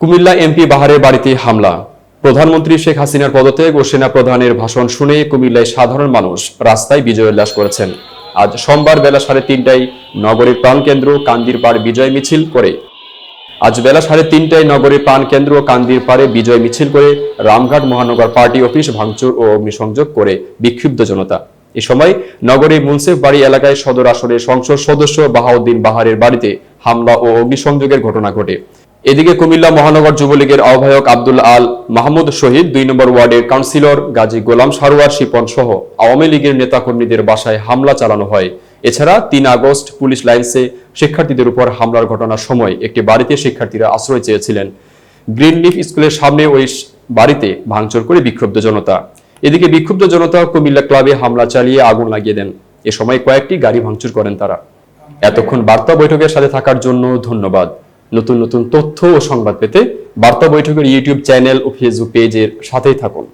Comilla MP বাহারের বাড়িতে হামলা। প্রধানমন্ত্রী শেখ হাসিনার পদত্যাগ ও সেনা প্রধানের ভাষণ শুনে কুমিল্লায় সাধারণ মানুষ রাস্তায় বিজয় উল্লাস করেছেন। আজ সোমবার বেলা 3:30টায় নগরের প্রাণকেন্দ্র কান্দিরপাড় বিজয় মিছিল করে বিজয় মিছিল করে রামঘাট মহানগর পার্টি অফিস ভাঙচুর ও অগ্নিসংযোগ করে বিক্ষুব্ধ জনতা। এ সময় নগরীর মুন্সিফ বাড়ি এলাকায় সদর আসনের সংসদ সদস্য বাহাউদ্দিন বাহারের বাড়িতে হামলা ও অগ্নিসংযোগের ঘটনা ঘটে। এদিকে কুমিল্লা মহানগর যুবলীগের আহ্বায়ক আব্দুল আল মাহমুদ শহীদ, 2 নম্বর ওয়ার্ডের কাউন্সিলর গাজী গোলাম সারোয়ার শিপন সহ আওয়ামী লীগের নেতাকর্মীদের বাসায় হামলা চালানো হয়। এছাড়া 3 আগস্ট পুলিশ লাইন্সে শিক্ষার্থীদের উপর হামলার ঘটনার সময় একটি বাড়িতে শিক্ষার্থীরা আশ্রয় চেয়েছিলেন। গ্রিনলিফ স্কুলের সামনে ওই বাড়িতে ভাঙচুর করে বিক্ষুব্ধ জনতা। এদিকে বিক্ষুব্ধ জনতা কুমিল্লা ক্লাবে হামলা চালিয়ে আগুন লাগিয়ে দেন। এ সময় কয়েকটি গাড়ি ভাঙচুর করেন তারা। এতক্ষণ বার্তা বৈঠকের সাথে থাকার জন্য ধন্যবাদ। নতুন নতুন তথ্য ও সংবাদ পেতে বার্তা বৈঠকের ইউটিউব চ্যানেল ও ফেসবুক পেজের সাথেই থাকুন।